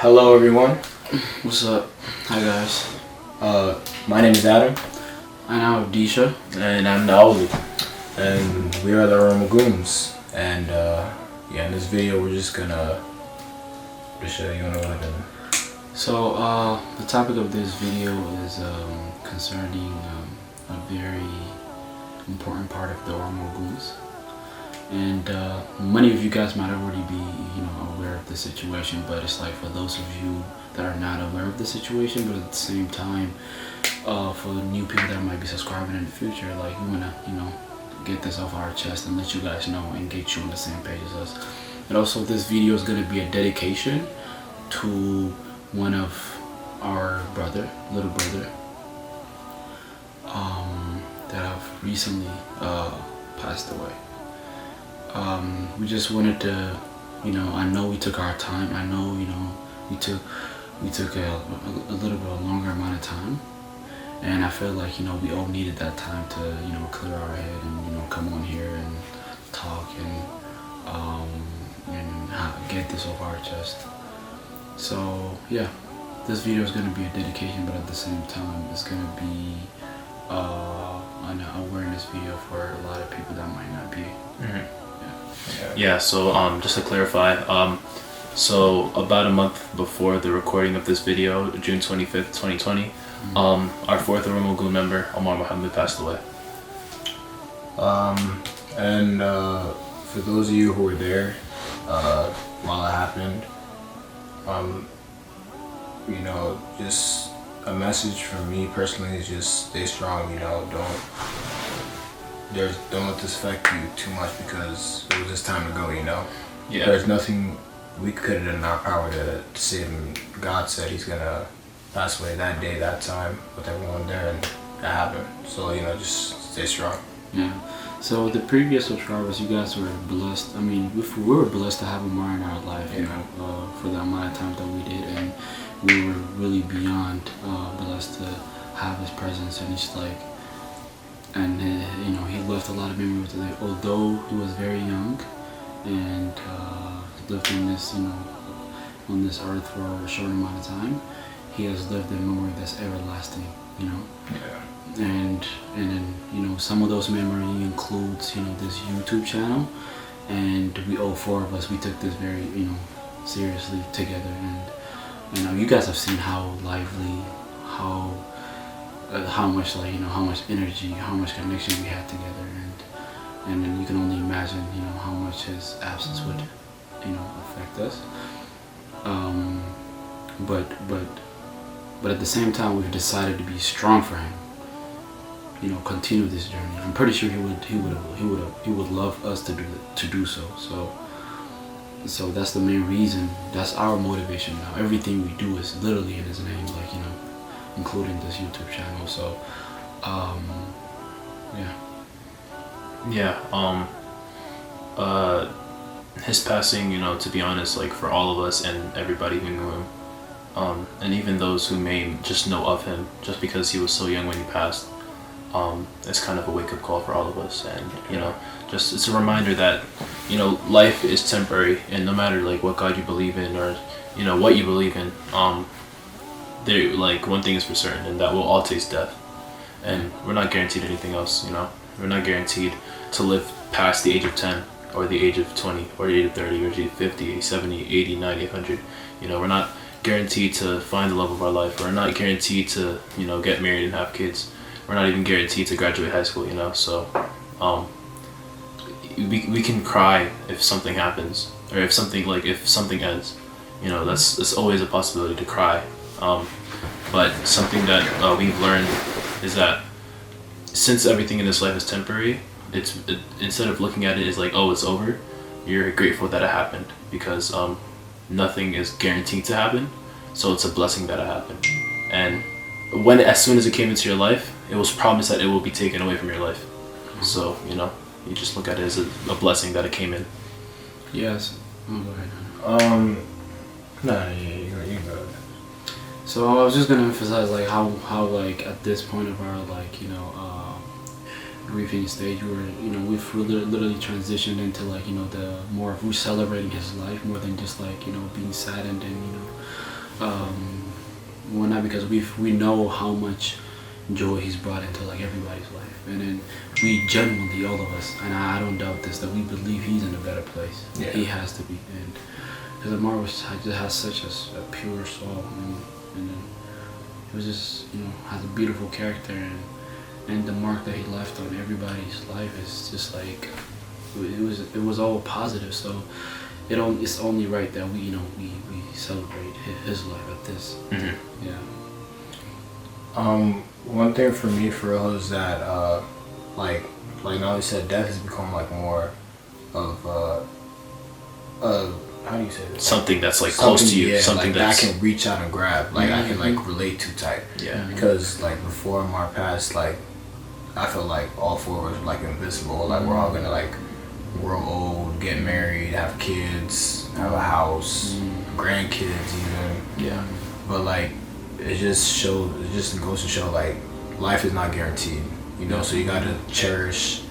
Hello everyone. What's up? Hi guys. My name is Adam. And I'm Disha. And I'm Naoli. And we are the Goons. And in this video we're just gonna show you know what. So the topic of this video is concerning a very important part of the Goons. And many of you guys might already be, aware of the situation, but it's like for those of you that are not aware of the situation, but at the same time, for the new people that might be subscribing in the future, like we wanna, get this off our chest and let you guys know and get you on the same page as us. And also, this video is gonna be a dedication to one of our little brother, that have recently passed away. We just wanted to, I know we took our time. I know, we took a little bit of a longer amount of time, and I feel like, we all needed that time to, clear our head and, come on here and talk and get this off our chest. So yeah, this video is gonna be a dedication, but at the same time, it's gonna be an awareness video for a lot of people that might not be. Mm-hmm. Yeah, so just to clarify, so about a month before the recording of this video, June 25th, 2020, our fourth Oromo Goon member, Omar passed away. And for those of you who were there while it happened, just a message from me personally is just stay strong. Don't let this affect you too much, because it was just time to go. Yeah. There's nothing we could have done in our power to save him. God said he's gonna pass away that day, that time, with everyone there, and that happened. So just stay strong. Yeah. So the previous subscribers, you guys were blessed. I mean, we were blessed to have Omar in our life, for the amount of time that we did, and we were really beyond blessed to have his presence. And it's like, and he left a lot of memories today. Although he was very young, and lived in this, on this earth for a short amount of time, he has lived a memory that's everlasting. Yeah. And then some of those memory includes this YouTube channel, and we all four of us, we took this very seriously together, and you guys have seen how lively, how much how much energy, how much connection we had together, and then you can only imagine how much his absence would affect us. But at the same time, we've decided to be strong for him. Continue this journey. I'm pretty sure he would love us to do so. So that's the main reason. That's our motivation now. Everything we do is literally in his name, including this YouTube channel. So his passing, to be honest, for all of us and everybody who knew him, and even those who may just know of him, just because he was so young when he passed, it's kind of a wake-up call for all of us. And just it's a reminder that life is temporary, and no matter what God you believe in, or what you believe in, there one thing is for certain, and that we'll all taste death, and we're not guaranteed anything else. We're not guaranteed to live past the age of 10 or the age of 20 or the age of 30 or the age of 50, 70, 80, 90, 100. We're not guaranteed to find the love of our life. We're not guaranteed to get married and have kids. We're not even guaranteed to graduate high school. So we can cry if something happens, or if something ends. That's always a possibility to cry. But something that we've learned is that since everything in this life is temporary, instead of looking at it as oh, it's over, you're grateful that it happened, because nothing is guaranteed to happen. So it's a blessing that it happened. And as soon as it came into your life, it was promised that it will be taken away from your life. So you just look at it as a blessing that it came in. Yes. Go ahead. You go. So I was just gonna emphasize how at this point of our grieving stage, we've literally transitioned into the more of we celebrating his life more than just being saddened and Well, not because we know how much joy he's brought into like everybody's life, and then we genuinely, all of us, and I don't doubt this, that we believe he's in a better place. Yeah. He has to be, and because Omars just has such a pure soul, and he was just has a beautiful character, and the mark that he left on everybody's life is just like it was all positive. So it's only right that we celebrate his life at this. Mm-hmm. Yeah. One thing for me for real is that like Nolly said, death has become like more of how do you say this? Something that's like close to you. Yeah, something like that's that I can reach out and grab. Like I can like relate to type. Yeah. Because like before Omar passed, like I felt like all four was like invincible. Like we're all gonna like grow old, get married, have kids, have a house, grandkids even. Yeah. But like it just goes to show like life is not guaranteed. So you gotta cherish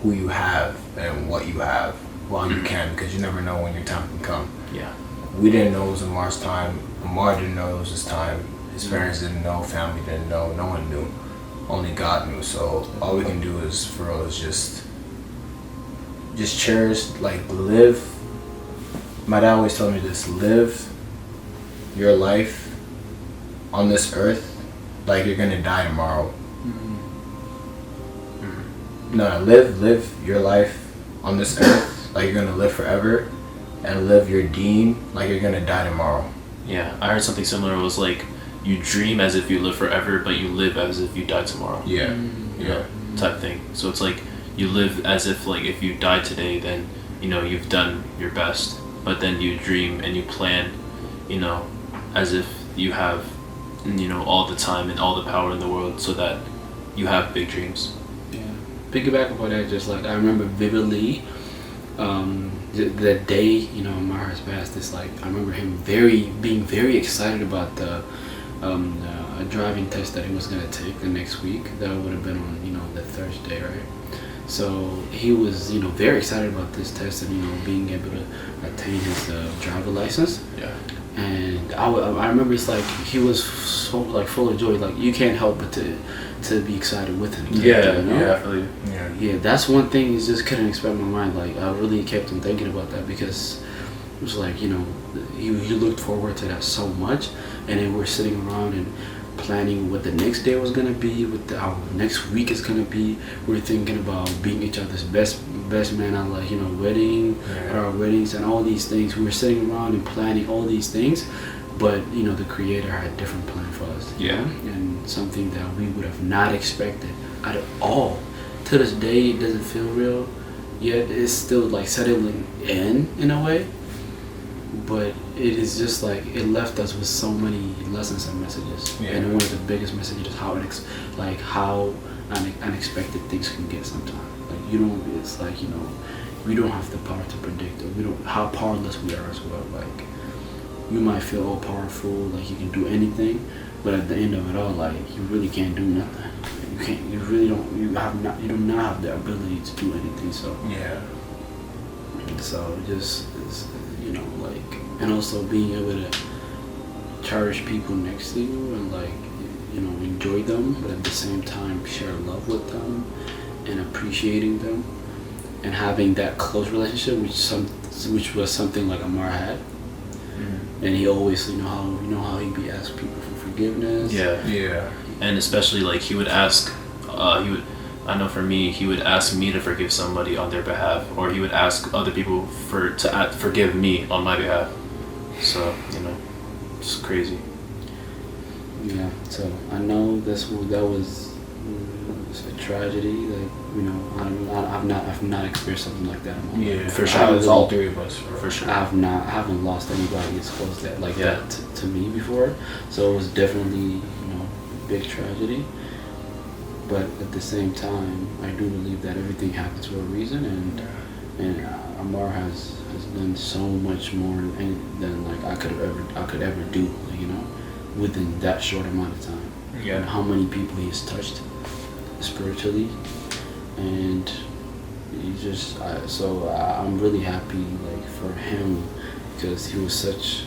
who you have and what you have while you can, because you never know when your time can come. Yeah. We didn't know it was Omar's time. Omar didn't know it was his time. His parents didn't know. Family didn't know. No one knew. Only God knew. So all we can do is for real is just cherish, like live. My dad always told me this: live your life on this earth like you're gonna die tomorrow. No, live your life on this earth like you're gonna live forever, and live your deed like you're gonna die tomorrow. Yeah, I heard something similar. It was like you dream as if you live forever, but you live as if you die tomorrow. Yeah. Yeah, type thing. So it's like you live as if like if you die today, then you've done your best. But then you dream and you plan, as if you have, all the time and all the power in the world, so that you have big dreams. Yeah. Piggyback upon that, just like I remember vividly, the day Omars passed. It's like I remember him being very excited about the driving test that he was gonna take the next week. That would have been on the Thursday, right? So he was very excited about this test and being able to attain his driver license. Yeah. And I remember it's like he was so like full of joy. Like you can't help but to be excited with him. Yeah, that's one thing he just couldn't expect my mind. Like I really kept him thinking about that, because it was like he looked forward to that so much, and then we're sitting around and planning what the next day was gonna be, what our next week is gonna be. We're thinking about being each other's best man at wedding, at our weddings, and all these things. We were sitting around and planning all these things, but the Creator had a different plan for us. Yeah. And something that we would have not expected at all. To this day, it doesn't feel real yet. It's still like settling in a way, but it is just like it left us with so many lessons and messages. Yeah. And one of the biggest messages is how unexpected things can get sometimes. Like it's like we don't have the power to predict, or how powerless we are as well. Like you might feel all powerful, like you can do anything, but at the end of it all, like you really can't do nothing. You can't. You really don't. You do not have the ability to do anything. So Yeah. So just like, and also being able to cherish people next to you and like enjoy them, but at the same time share love with them and appreciating them and having that close relationship, which was something like Omar had. And he always how he'd be asking people for forgiveness. Yeah. And especially like he would ask, I know for me, he would ask me to forgive somebody on their behalf, or he would ask other people to forgive me on my behalf. So it's crazy. Yeah. So I know that was a tragedy. Like I've not experienced something like that in my life. Yeah. For sure. It's all three of us. For sure. I haven't lost anybody as close that to me before. So it was definitely a big tragedy. But at the same time, I do believe that everything happens for a reason, and Omar has done so much more than like I could ever do, within that short amount of time. Yeah. And how many people he has touched spiritually, and I'm really happy like for him, because he was such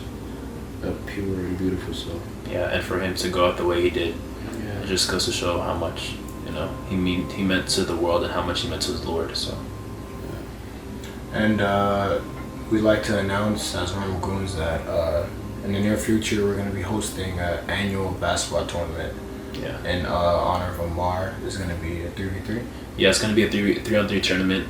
a pure and beautiful soul. Yeah, and for him to go out the way he did, Yeah. it just goes to show how much, you know, he meant to the world and how much he meant to his Lord. So. And we'd like to announce as Normal Goons that in the near future we're going to be hosting an annual basketball tournament. Yeah. In honor of Omar. It's going to be a 3v3. Yeah, it's gonna be a 3-on-3 tournament.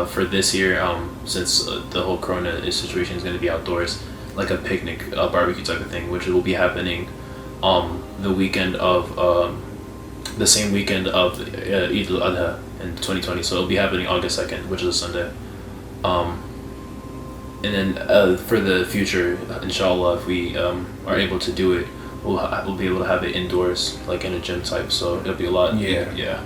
For this year, since the whole Corona situation is gonna be outdoors, like a picnic, a barbecue type of thing, which will be happening, the weekend of the same weekend of Eid al-Adha in 2020. So it'll be happening August 2nd, which is a Sunday. And then for the future, inshallah, if we are able to do it, we'll be able to have it indoors, like in a gym type. So it'll be a lot. Yeah.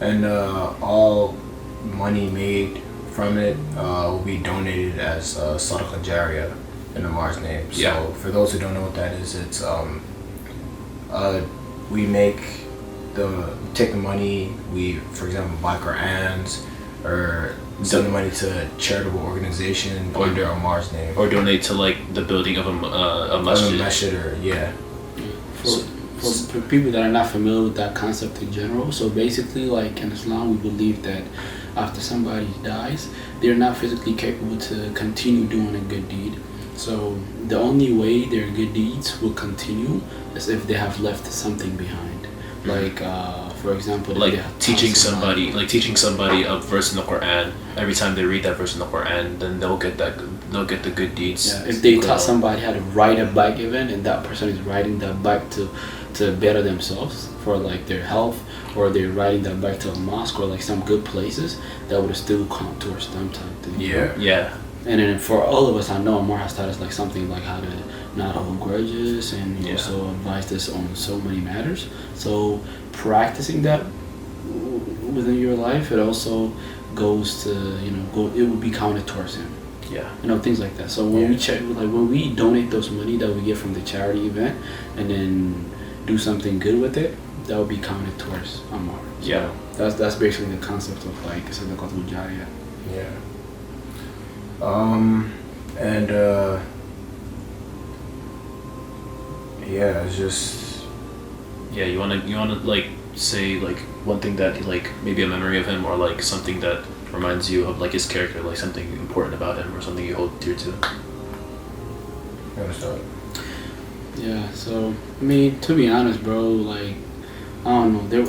And all money made from it will be donated as Sadaqah Jariyah in Omar's name. So Yeah. for those who don't know what that is, it's we take the money, we, for example, buy Qur'ans or send the money to a charitable organization under Omar's name. Or donate to like the building of a A masjid. masjid or, yeah. For people that are not familiar with that concept in general, so basically, like in Islam, we believe that after somebody dies, they're not physically capable to continue doing a good deed. So the only way their good deeds will continue is if they have left something behind. Like, for example, Like if they have teaching taught somebody a verse in the Quran. Every time they read that verse in the Quran, then they'll get the good deeds. Yeah, if they taught somebody how to ride a bike even, and that person is riding that bike to better themselves for like their health, or they're riding that bike to a mosque or like some good places, that would still count towards them type thing. Yeah. And then for all of us, I know Omar has taught us like something like how to not hold grudges, and he also advised us on so many matters. So practicing that within your life, it also goes to, it would be counted towards him. Yeah. Things like that. So when when we donate those money that we get from the charity event, and then do something good with it, that would be counted towards Omar. So Yeah. That's basically the concept of like Sadaqatul Jariyah. Yeah. And yeah, it's just. Yeah, you wanna like say like one thing that like maybe a memory of him, or like something that reminds you of like his character, like something important about him or something you hold dear to. Yeah, so I mean, to be honest, bro, like I don't know,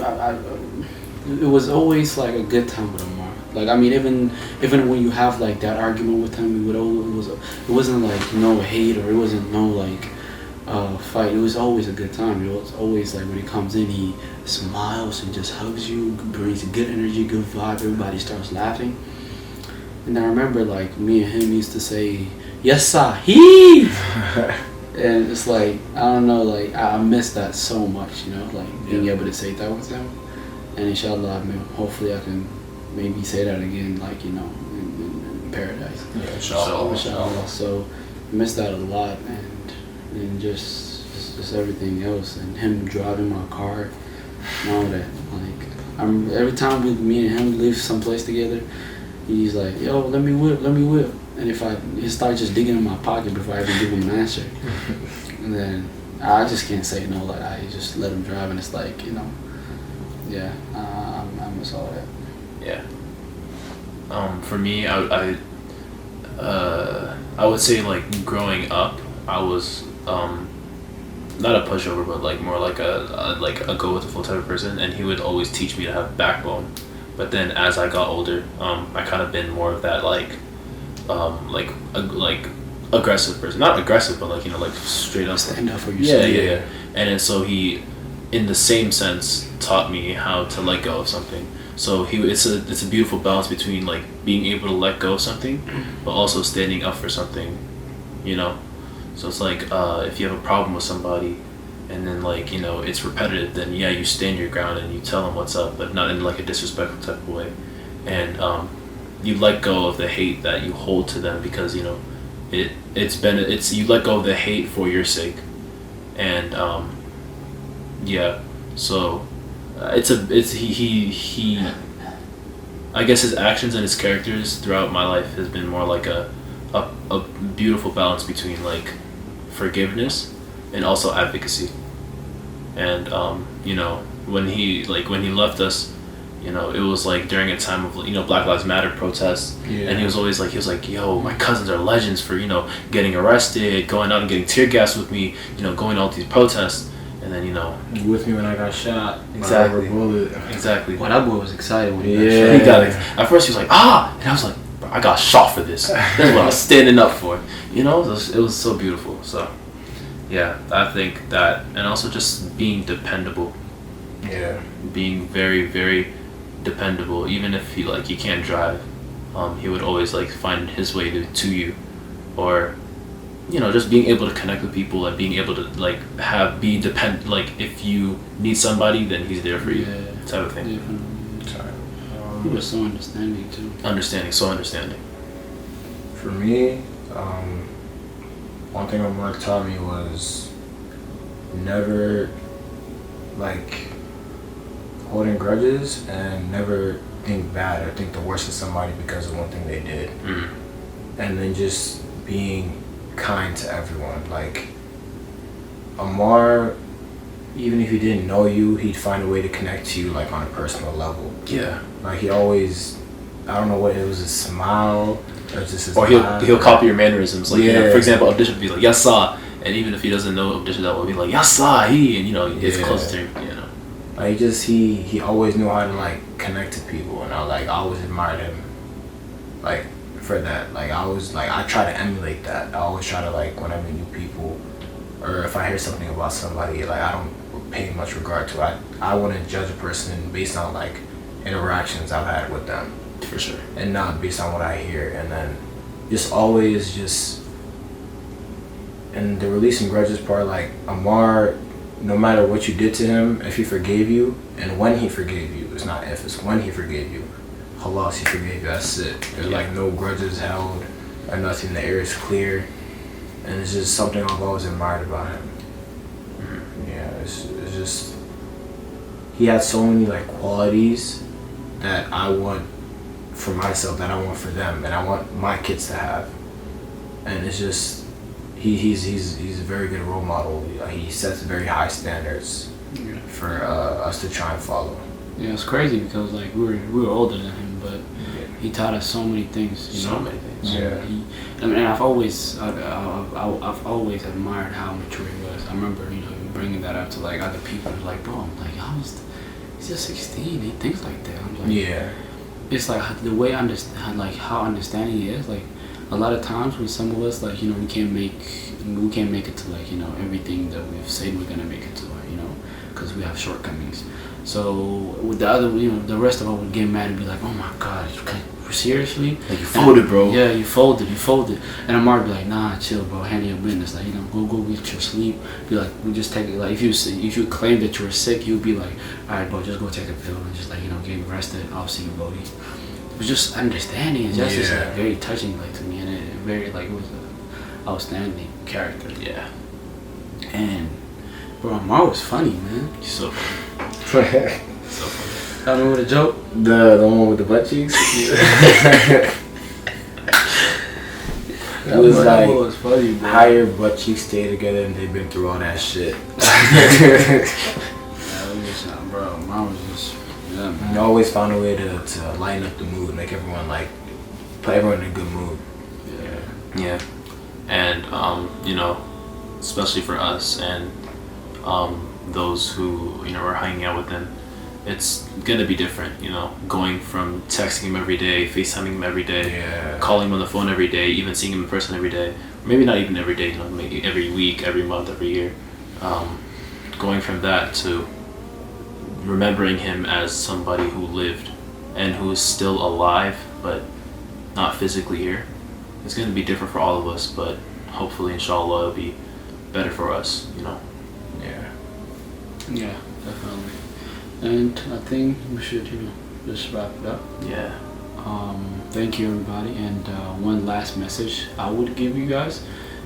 it was always like a good time with Omar. Like I mean, even when you have like that argument with him, it wasn't like no hate, or it wasn't no like fight. It was always a good time. It was always like when he comes in, he smiles and just hugs you, brings good energy, good vibe. Everybody starts laughing. And I remember like me and him used to say, "Yes, Sahib." And it's like, I don't know, like I miss that so much, like being able to say that with him. And inshallah, I mean, hopefully I can maybe say that again, like, in paradise. Yeah, inshallah. So I miss that a lot, and just everything else, and him driving my car and all that. Like, every time me and him leave someplace together, he's like, "Yo, let me whip." And he starts just digging in my pocket before I even give him an answer. And then I just can't say no, like I just let him drive, and it's like, yeah, I miss all that. Yeah. For me, I would say like growing up, I was not a pushover, but like more like a go with the flow type of person, and he would always teach me to have backbone. But then as I got older, I kind of been more of that like aggressive person. Not aggressive, but like like straight up stand up for yourself. Yeah. And then so he, in the same sense, taught me how to let go of something. So it's a beautiful balance between like being able to let go of something, but also standing up for something, So it's like if you have a problem with somebody, and then like it's repetitive, then yeah, you stand your ground and you tell them what's up, but not in like a disrespectful type of way, and you let go of the hate that you hold to them, because you let go of the hate for your sake, and so he I guess his actions and his characters throughout my life has been more like a beautiful balance between like forgiveness and also advocacy. And you know, when he left us, you know, it was like during a time of, you know, Black Lives Matter protests, and he was like, yo, my cousins are legends for, you know, getting arrested, going out and getting tear gas with me, you know, going to all these protests, and then, you know, with me when I got shot. Exactly. Bullet. Exactly. Well, that boy was excited when he got Yeah. shot. He got it. At first he was like, and I was like, bro, I got shot for this. That's what I was standing up for. You know, it was so beautiful. So, yeah, I think that, and also just being dependable. Yeah. Being very, very dependable. Even if he can't drive, he would always like find his way to you, or, you know, just being able to connect with people and being able to like be dependent. Like if you need somebody, then he's there for you. Yeah. Type of thing. Definitely. Sorry. He was so understanding too. So understanding. For me, one thing my mom taught me was never like holding grudges and never think bad or think the worst of somebody because of one thing they did. And then just being kind to everyone. Like Omar, even if he didn't know you, he'd find a way to connect to you like on a personal level. Yeah. Like he always, I don't know what it was, his smile or just his Or he'll copy your mannerisms. Like, you know, Yeah. for example, Abdishah would be like, yes, sir. And even if he doesn't know Abdishah, that would be like, yes, sir, he. And, you know, it's Yeah. close to him, you know. Like he always knew how to like connect to people, and I always admired him like for that. Like I try to emulate that. I always try to, like, when I meet new people or if I hear something about somebody, like I don't pay much regard to it. I want to judge a person based on like interactions I've had with them. For sure. And not based on what I hear. And then just always just, and the releasing grudges part, like Omar, no matter what you did to him, if he forgave you, and when he forgave you, it's not if, it's when he forgave you. Halas, he forgave you, that's it. There's like no grudges held or nothing, the air is clear. And it's just something I've always admired about him. Yeah, it's just, he had so many like qualities that I want for myself, that I want for them, and I want my kids to have. And it's just, he's a very good role model. He sets very high standards for us to try and follow. Yeah, it's crazy because like we were older than him, but he taught us so many things. You know? So many things. Yeah. And I've always admired how mature he was. I remember, you know, bringing that up to like other people. Like, bro, I'm like, he's just 16. He thinks like that. I'm like, Yeah. It's like the way I understand, like how understanding he is. Like a lot of times when some of us, like, you know, we can't make it to like, you know, everything that we've said we're gonna make it to, you know, because we have shortcomings. So with the other, you know, the rest of us would get mad and be like, oh my God, seriously? Like, you folded, bro. Yeah, you folded. And Amar would be like, nah, chill, bro, handle your business. Like, you know, go get your sleep. Be like, we just take it. Like, if you claim that you were sick, you'd be like, all right, bro, just go take a pill and just, like, you know, get rested. I'll see you, Bodhi. It was just understanding. It's just like, very touching, like, to me, and it very, like, it was an outstanding character. Yeah. And bro, Amar was funny, man. He's so funny. So funny. I remember the joke. The one with the butt cheeks. It was like, was funny, bro. how your butt cheeks stay together and they've been through all that shit. Bro, Amar was just, yeah, man. You always found a way to lighten up the mood, make everyone like, put everyone in a good mood. Yeah. And, you know, especially for us and those who, you know, are hanging out with him, it's gonna be different, you know, going from texting him every day, FaceTiming him every day, calling him on the phone every day, even seeing him in person every day, or maybe not even every day, you know, maybe every week, every month, every year. Going from that to remembering him as somebody who lived and who is still alive but not physically here. It's going to be different for all of us, but hopefully, inshallah, it'll be better for us, you know. Yeah, definitely. And I think we should, you know, just wrap it up. Yeah. Thank you, everybody. And one last message I would give you guys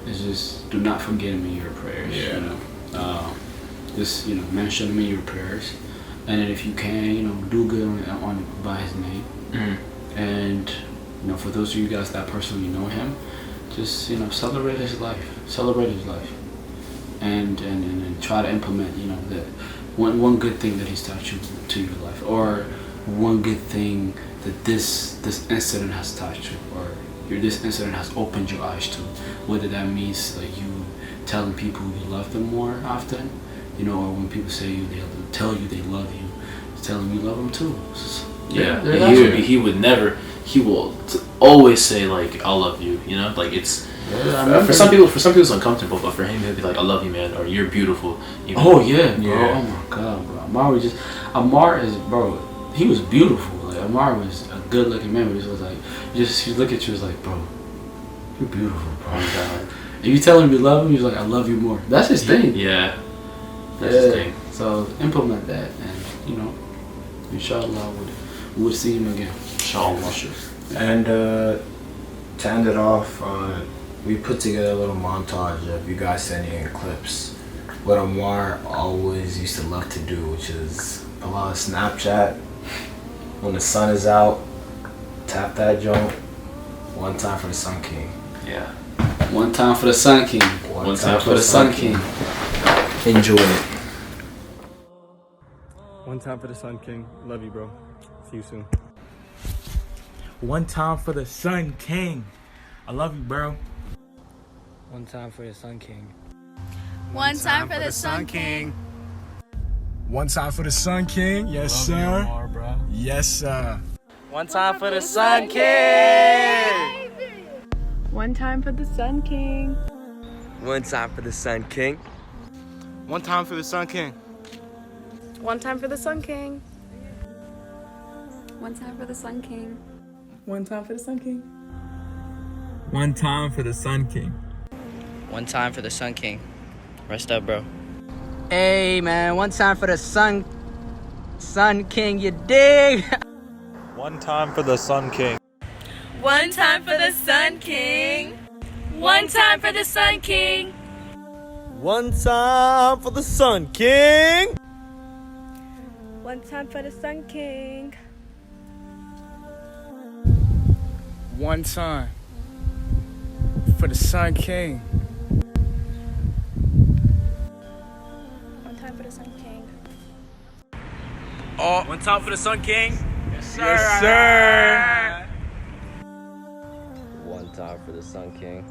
is just do not forget me in your prayers. Yeah. You know, just, you know, mention me in your prayers, and then if you can, you know, do good on by his name. Mm-hmm. And you know, for those of you guys that personally know him, just, you know, celebrate his life. Celebrate his life. and try to implement, you know, the one good thing that he's taught you to your life, or one good thing that this incident has taught you, or this incident has opened your eyes to. Whether that means like you telling people you love them more often, you know, or when people say they tell you they love you, tell them you love them too. He will always say like I love you, you know, like it's for some people it's uncomfortable, but for him he'll be like I love you, man, or you're beautiful, you know? Oh yeah, bro. Oh my god, bro. Amar is, bro, he was beautiful. Like Amar was a good looking man, but he was like, he look at you, was like, bro, you're beautiful, bro. Oh my god. If you tell him you love him, he's like, I love you more. That's his thing. Yeah. That's his thing. So implement that, and you know, inshallah we'll see him again. Inshallah. And to end it off, we put together a little montage of you guys sending in clips. What Omar always used to love to do, which is pull out a Snapchat when the sun is out, tap that joint. One time for the Sun King. Yeah. One time for the Sun King. One time for the Sun King. Enjoy it. One time for the Sun King. Love you, bro. See you soon. One time for the Sun King. I love you, bro. One time for the Sun King. One time for the Sun King. One time for the Sun King. Yes, sir. Omar, bro. Yes, sir. One time for the Sun King. One time for the Sun King. One time for the Sun King. One time for the Sun King. One time for the Sun King. One time for the Sun King. One time for the Sun King. One time for the Sun King. One time for the Sun King. Rest up, bro. Hey man, one time for the Sun King, you dig? One time for the Sun King. One time for the Sun King. One time for the Sun King. One time for the Sun King. One time for the Sun King. One time for the Sun King. One time for the Sun King. Oh, one time for the Sun King. Yes, sir. One time for the Sun King.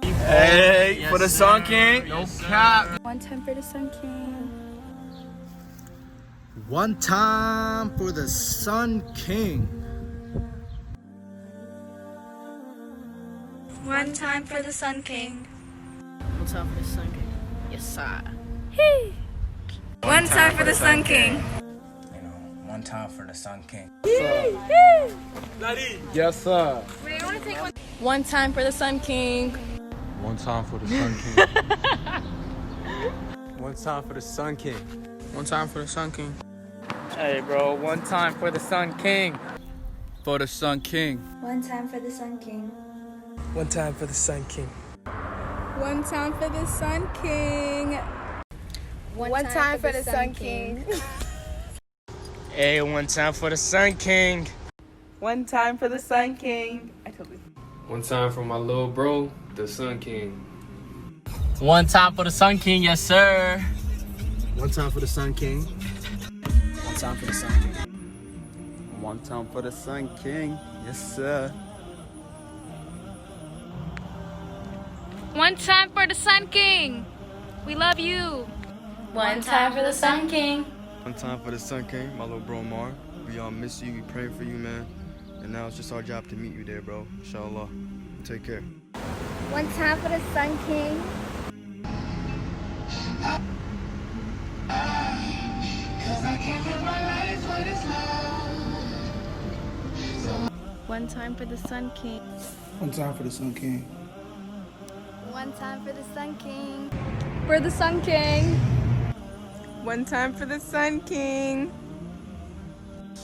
Hey, for the Sun King. No cap. One time for the Sun King. One time for the Sun King. One time for the Sun King. One time for the Sun King. Yes, sir. One time for the Sun King. You know, one time for the Sun King. Yes, sir. One time for the Sun King. One time for the Sun King. One time for the Sun King. One time for the Sun King. Hey, bro. One time for the Sun King. For the Sun King. One time for the Sun King. One time for the Sun King. One time for the Sun King. One time for the Sun King. Hey, one time for the Sun King. One time for the Sun King. One time for my little bro, the Sun King. One time for the Sun King, yes sir. One time for the Sun King. One time for the Sun King. One time for the Sun King. Yes, sir. One time for the Sun King. We love you. One time for the Sun King. One time for the Sun King, my little bro Omar. We all miss you. We pray for you, man. And now it's just our job to meet you there, bro. Inshallah. Take care. One time for the Sun King. One time for the Sun King. One time for the Sun King. One time for the Sun King. For the Sun King. One time for the Sun King.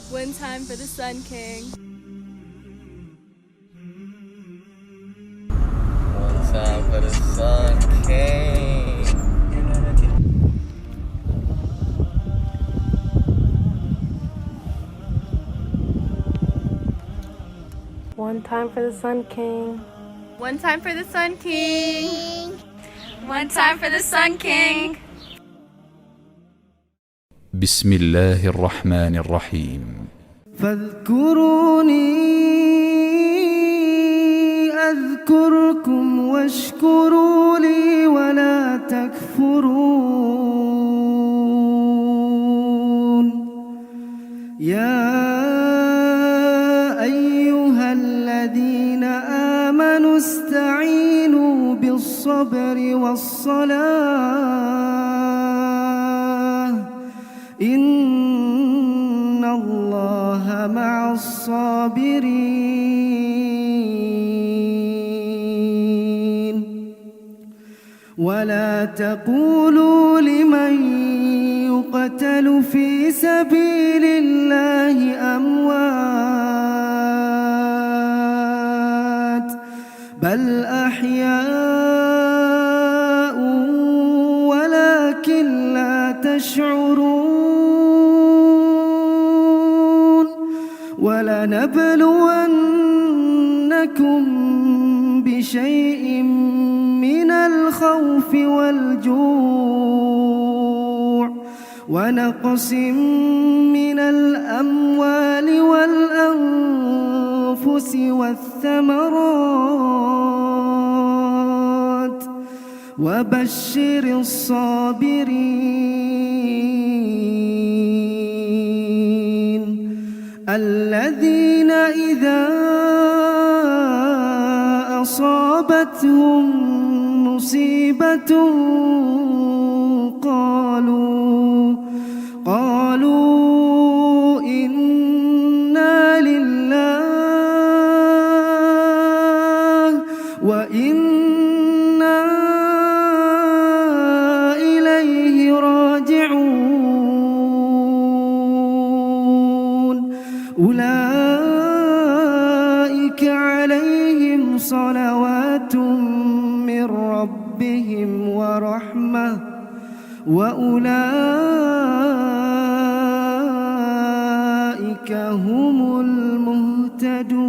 One time for the Sun King. One time for the Sun King. One time for the Sun King. One time for the Sun King. One time for the Sun King. بسم الله الرحمن الرحيم. فاذكروني أذكركم واشكروا لي ولا تكفرون. يا أيها الذين آمنوا استعينوا بالصبر والصلاة إن الله مع الصابرين. ولا تقولوا لمن يقتل في سبيل الله أموات بل أحياء ولكن لا تشعرون. ولنبلونكم بشيء من الخوف والجوع ونقص من الأموال والأنفس والثمرات وبشر الصابرين الذين إذا أصابتهم مصيبة قالوا إنا لله وإنا إليه راجعون. أولئك عليهم صلوات من ربهم ورحمة وأولئك هم المهتدون.